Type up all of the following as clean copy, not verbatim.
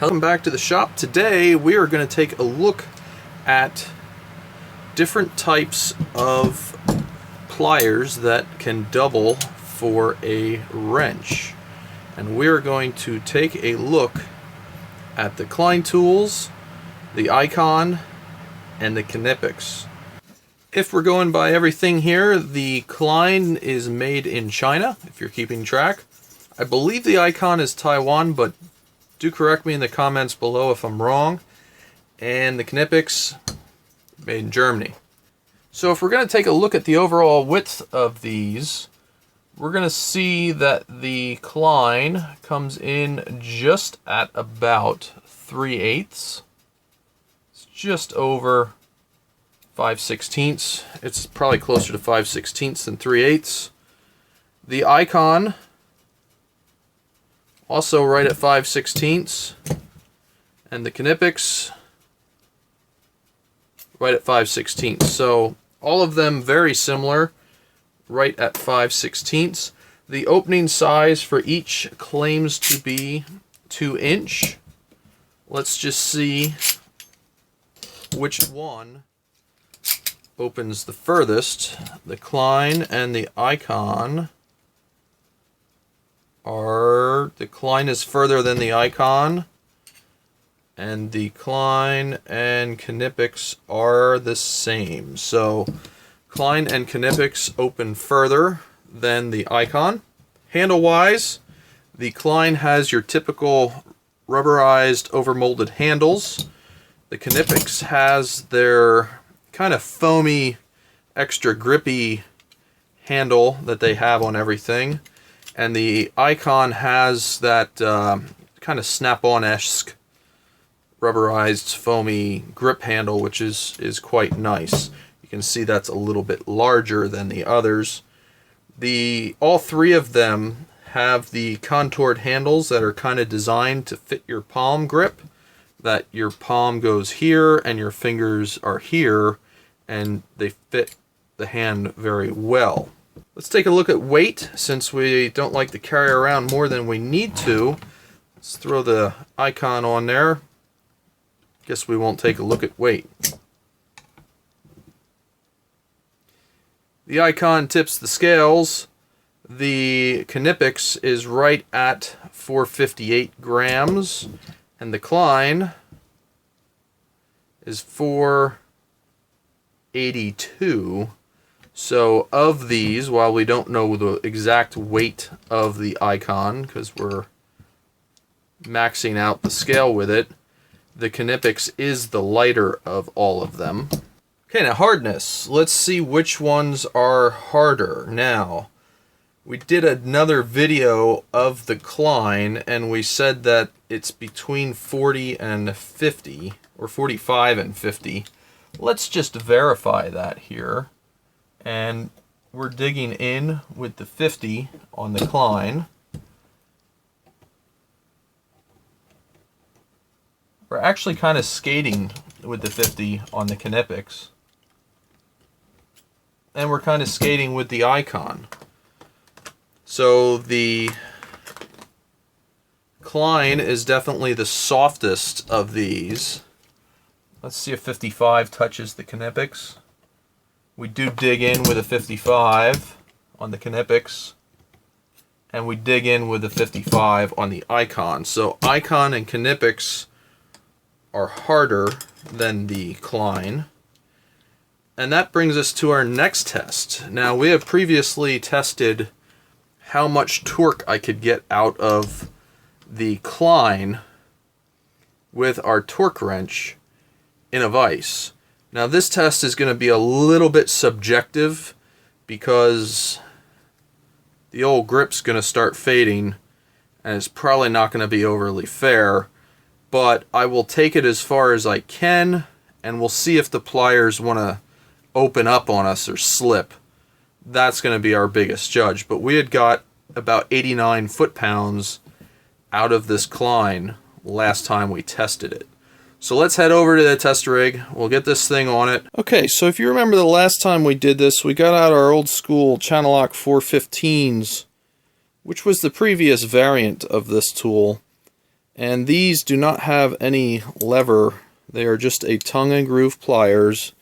Welcome back to the shop. Today we are going to take a look at different types of pliers that can double for a wrench. And we're going to take a look at the Klein tools, the Icon, and the Knipex. If we're going by everything here, the Klein is made in China, if you're keeping track. I believe the Icon is Taiwan, but do correct me in the comments below if I'm wrong. And the Knipex, made in Germany. So if we're going to take a look at the overall width of these, we're going to see that the Klein comes in just at about 3/8. It's just over 5/16. It's probably closer to 5/16 than 3/8. The Icon, also right at 5/16, and the Knipex right at 5/16. So all of them very similar, right at 5/16. The opening size for each claims to be 2-inch. Let's just see which one opens the furthest. The Klein and the Icon are, the Klein is further than the Icon, and the Klein and Knipex are the same. So Klein and Knipex open further than the Icon. Handle wise, the Klein has your typical rubberized overmolded handles. The Knipex has their kind of foamy, extra grippy handle that they have on everything. And the Icon has that kind of snap-on-esque rubberized foamy grip handle, which is quite nice. You can see that's a little bit larger than the others. All three of them have the contoured handles that are kind of designed to fit your palm grip, that your palm goes here and your fingers are here, and they fit the hand very well. Let's take a look at weight, since we don't like to carry around more than we need to. Let's throw the Icon on there. Guess we won't take a look at weight. The Icon tips the scales. The Knipex is right at 458 grams, and the Klein is 482. So of these, while we don't know the exact weight of the Icon, because we're maxing out the scale with it, the Knipex is the lighter of all of them. Okay, now hardness. Let's see which ones are harder. Now, we did another video of the Klein, and we said that it's between 40 and 50, or 45 and 50. Let's just verify that here. And we're digging in with the 50 on the Klein. We're actually kind of skating with the 50 on the Knipex. And we're kind of skating with the Icon. So the Klein is definitely the softest of these. Let's see if 55 touches the Knipex. We do dig in with a 55 on the Knipex, and we dig in with a 55 on the Icon. So Icon and Knipex are harder than the Klein. And that brings us to our next test. Now, we have previously tested how much torque I could get out of the Klein with our torque wrench in a vise. Now, this test is going to be a little bit subjective because the old grip's going to start fading, and it's probably not going to be overly fair, but I will take it as far as I can, and we'll see if the pliers want to open up on us or slip. That's going to be our biggest judge. But we had got about 89 foot-pounds out of this Klein last time we tested it. So let's head over to the test rig. We'll get this thing on it. Okay, so if you remember the last time we did this, we got out our old school channel lock 415s, which was the previous variant of this tool. And these do not have any lever. They are just a tongue and groove pliers.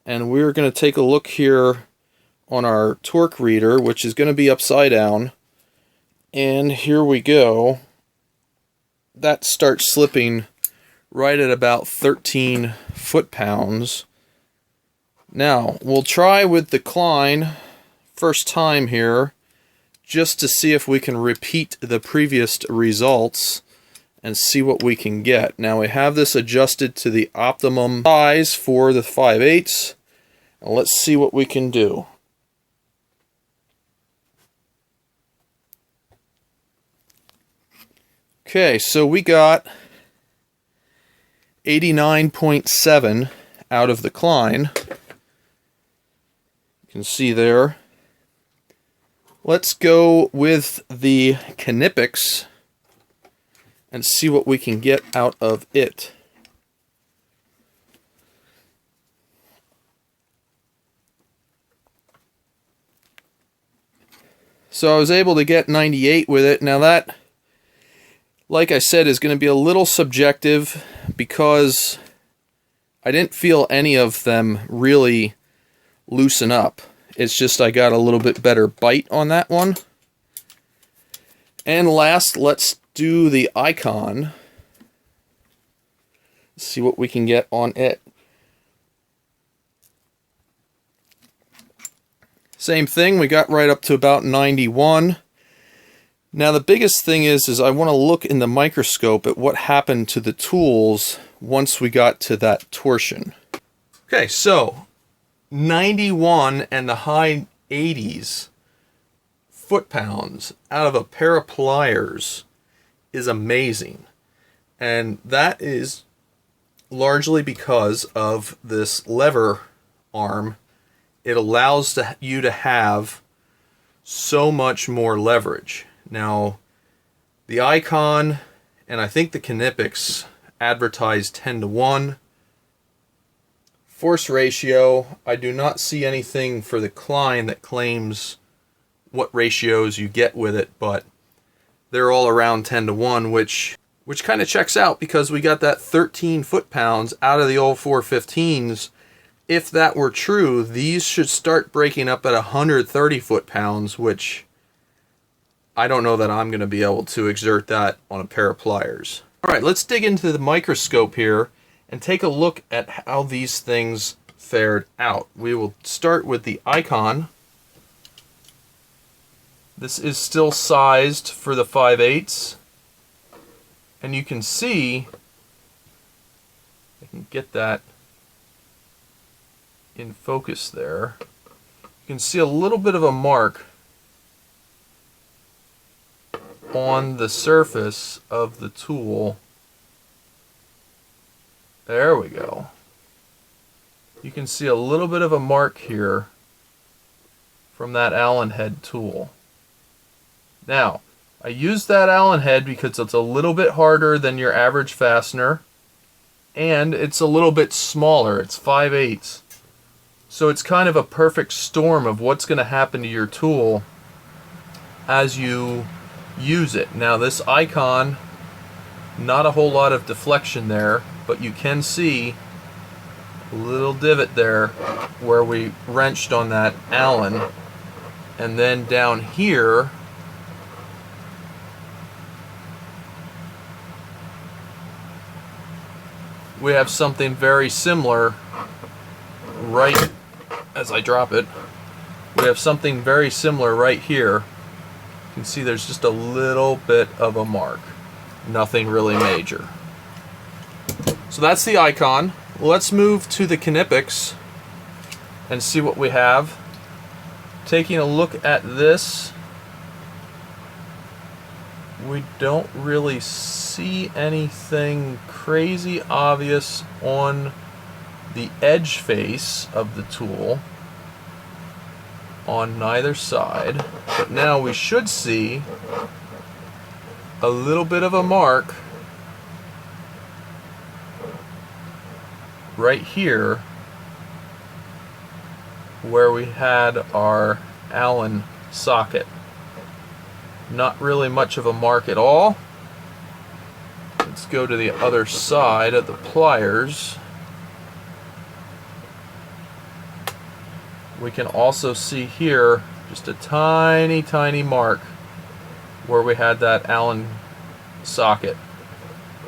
And we're going to take a look here on our torque reader, which is going to be upside down. And here we go. That starts slipping right at about 13 foot-pounds. Now, we'll try with the Klein first time here, just to see if we can repeat the previous results and see what we can get. Now we have this adjusted to the optimum size for the 5/8, and let's see what we can do. Okay, so we got 89.7 out of the Klein. You can see there. Let's go with the Knipex and see what we can get out of it. So I was able to get 98 with it. Now that, like I said, is going to be a little subjective because I didn't feel any of them really loosen up. It's just I got a little bit better bite on that one. And last, let's do the icon. See what we can get on it. Same thing, we got right up to about 91. Now the biggest thing is I want to look in the microscope at what happened to the tools once we got to that torsion. Okay, so 91 and the high 80s foot-pounds out of a pair of pliers is amazing. And that is largely because of this lever arm. It allows you to have so much more leverage. Now, the Icon and I think the Knipex advertise 10-to-1. Force ratio, I do not see anything for the Klein that claims what ratios you get with it, but they're all around 10-to-1, which kind of checks out because we got that 13 foot-pounds out of the old 415s. If that were true, these should start breaking up at 130 foot-pounds, which I don't know that I'm going to be able to exert that on a pair of pliers. All right, let's dig into the microscope here and take a look at how these things fared out. We will start with the Icon. This is still sized for the 5/8, and you can see, I can get that in focus there. You can see a little bit of a mark on the surface of the tool. There we go. You can see a little bit of a mark here from that Allen head tool. Now, I use that Allen head because it's a little bit harder than your average fastener, and it's a little bit smaller. It's 5/8. So it's kind of a perfect storm of what's going to happen to your tool as you use it. Now this Icon, not a whole lot of deflection there, but you can see a little divot there where we wrenched on that Allen. And then down here, we have something very similar right as I drop it. We have something very similar right here. You can see there's just a little bit of a mark. Nothing really major. So that's the Icon. Let's move to the Knipex and see what we have. Taking a look at this, we don't really see anything crazy obvious on the edge face of the tool on neither side, but now we should see a little bit of a mark right here where we had our Allen socket. Not really much of a mark at all. Let's go to the other side of the pliers. We can also see here just a tiny, tiny mark where we had that Allen socket.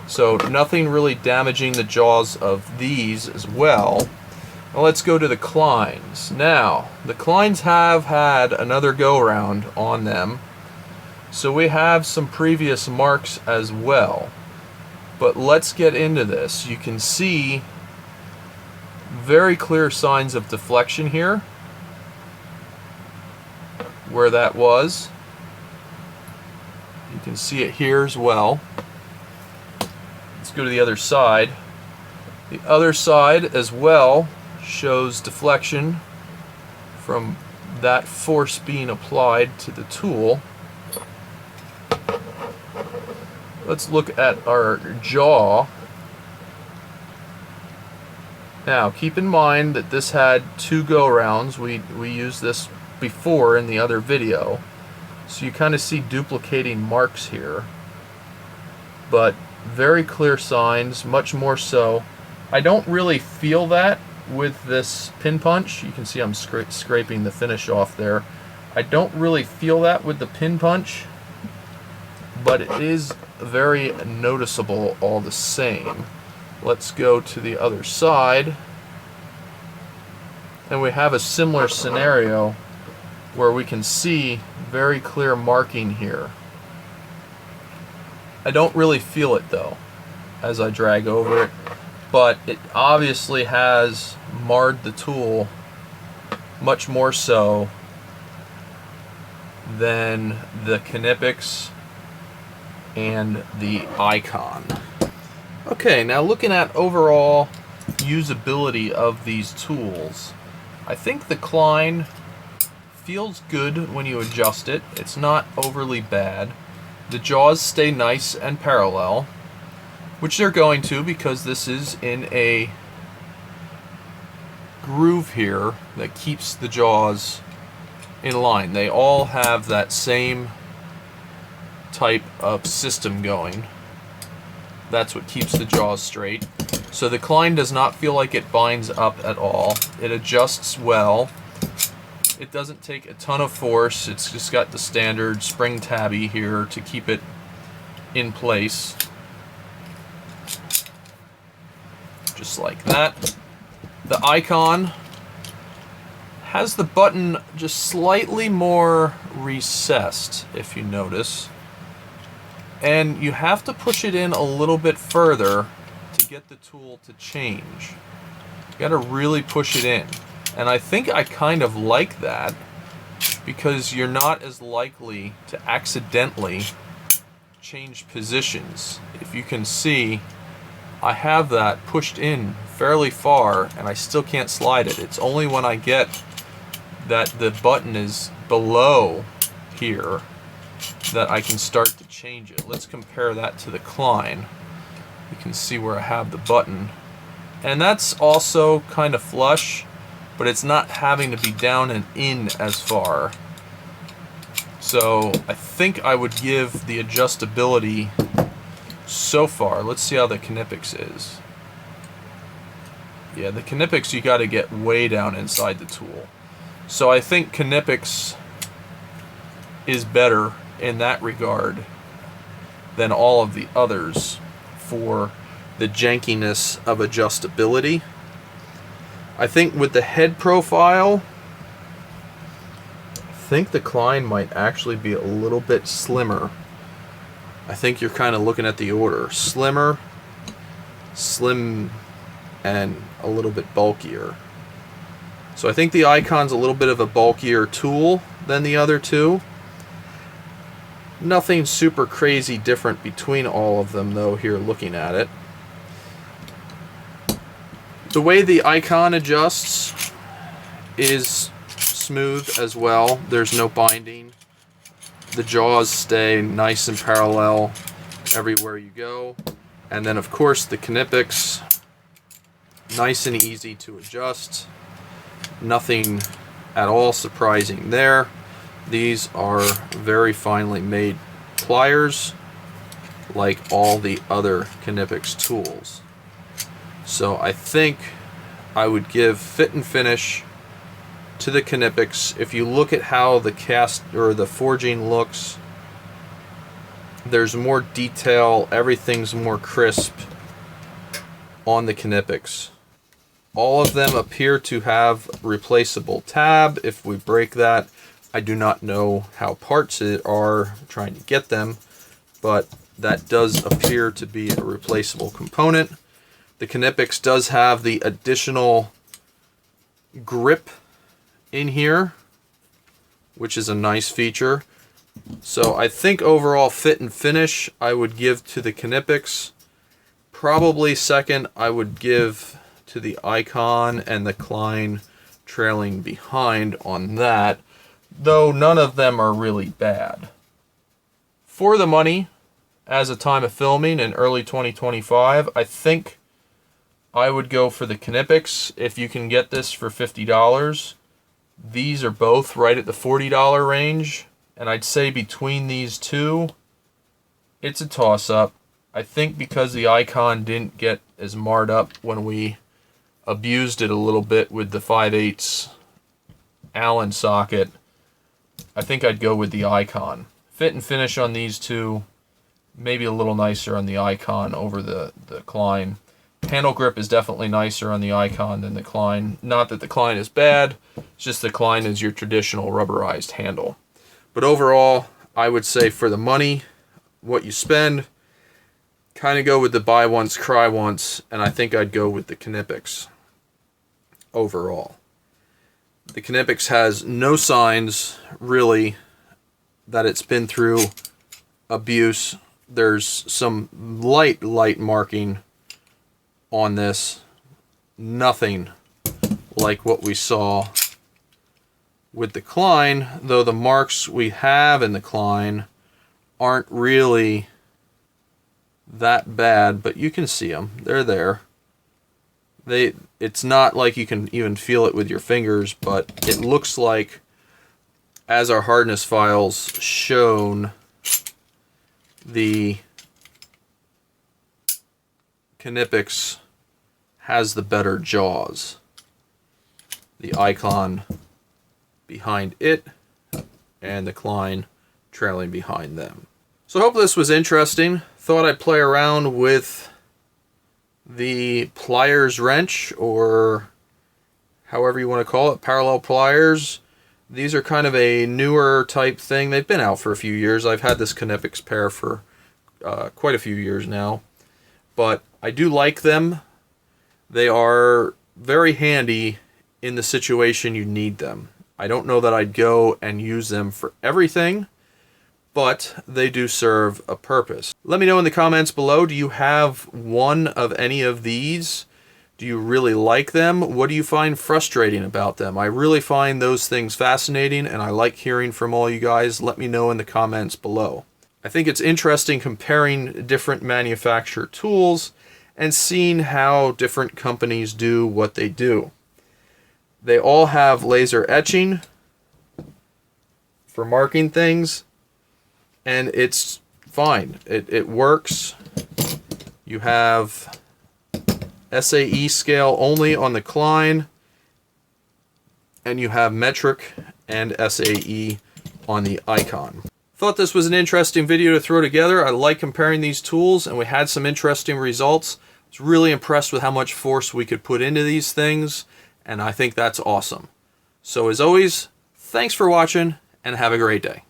So nothing really damaging the jaws of these as well. Now let's go to the Kleins. Now, the Kleins have had another go-round on them, so we have some previous marks as well. But let's get into this. You can see very clear signs of deflection here, where that was. You can see it here as well. Let's go to the other side. The other side as well shows deflection from that force being applied to the tool. Let's look at our jaw. Now keep in mind that this had 2 go-rounds. We used this before in the other video, so you kind of see duplicating marks here, but very clear signs, much more so. I don't really feel that with this pin punch. You can see I'm scraping the finish off there. I don't really feel that with the pin punch, but it is very noticeable all the same. Let's go to the other side, and we have a similar scenario where we can see very clear marking here. I don't really feel it though as I drag over it, but it obviously has marred the tool much more so than the Knipex and the Icon. Okay, now looking at overall usability of these tools, I think the Klein feels good when you adjust it. It's not overly bad. The jaws stay nice and parallel, which they're going to because this is in a groove here that keeps the jaws in line. They all have that same type of system going. That's what keeps the jaws straight. So the Klein does not feel like it binds up at all. It adjusts well. It doesn't take a ton of force. It's just got the standard spring tabby here to keep it in place. Just like that. The Icon has the button just slightly more recessed, if you notice. And you have to push it in a little bit further to get the tool to change. You gotta really push it in. And I think I kind of like that because you're not as likely to accidentally change positions. If you can see, I have that pushed in fairly far and I still can't slide it. It's only when I get that the button is below here that I can start to change it. Let's compare that to the Klein. You can see where I have the button. And that's also kind of flush, but it's not having to be down and in as far. So I think I would give the adjustability so far. Let's see how the Knipex is. Yeah, the Knipex you got to get way down inside the tool. So I think Knipex is better in that regard than all of the others for the jankiness of adjustability. I think with the head profile, I think the Klein might actually be a little bit slimmer. I think you're kind of looking at the order. Slimmer, slim, and a little bit bulkier. So I think the Icon's a little bit of a bulkier tool than the other two. Nothing super crazy different between all of them though here looking at it. The way the Icon adjusts is smooth as well. There's no binding. The jaws stay nice and parallel everywhere you go. And then of course the Knipex, nice and easy to adjust. Nothing at all surprising there. These are very finely made pliers. like all the other Knipex tools. So I think I would give fit and finish to the Knipex. If you look at how the cast or the forging looks, there's more detail, everything's more crisp on the Knipex. All of them appear to have replaceable tab. If we break that, I do not know how parts are trying to get them, but that does appear to be a replaceable component. The Knipex does have the additional grip in here, which is a nice feature. So I think overall fit and finish I would give to the Knipex. Probably second I would give to the Icon and the Klein trailing behind on that, though none of them are really bad. For the money, as a time of filming in early 2025, I think I would go for the Knipex. If you can get this for $50, these are both right at the $40 range, and I'd say between these two, it's a toss-up. I think because the Icon didn't get as marred up when we abused it a little bit with the 5/8 Allen socket, I think I'd go with the Icon. Fit and finish on these two, maybe a little nicer on the Icon over the Klein. Handle grip is definitely nicer on the Icon than the Klein. Not that the Klein is bad, it's just the Klein is your traditional rubberized handle. But overall, I would say for the money, what you spend, kind of go with the buy once, cry once, and I think I'd go with the Knipex overall. The Knipex has no signs, really, that it's been through abuse. There's some light marking on this. Nothing like what we saw with the Klein, though the marks we have in the Klein aren't really that bad, but you can see them. They're there. It's not like you can even feel it with your fingers, but it looks like, as our hardness files shown, the Knipex has the better jaws. The Icon behind it, and the Klein trailing behind them. So I hope this was interesting. Thought I'd play around with the Pliers wrench, or however you want to call it, parallel pliers. These are kind of a newer type thing. They've been out for a few years. I've had this Knipex pair for quite a few years now, but I do like them. They are very handy in the situation you need them. I don't know that I'd go and use them for everything, but they do serve a purpose. Let me know in the comments below, do you have one of any of these? Do you really like them? What do you find frustrating about them? I really find those things fascinating, and I like hearing from all you guys. Let me know in the comments below. I think it's interesting comparing different manufacturer tools and seeing how different companies do what they do. They all have laser etching for marking things, and it's fine. It works. You have SAE scale only on the Klein, and you have metric and SAE on the Icon. Thought this was an interesting video to throw together. I like comparing these tools, and we had some interesting results. I was really impressed with how much force we could put into these things, and I think that's awesome. So as always, thanks for watching, and have a great day.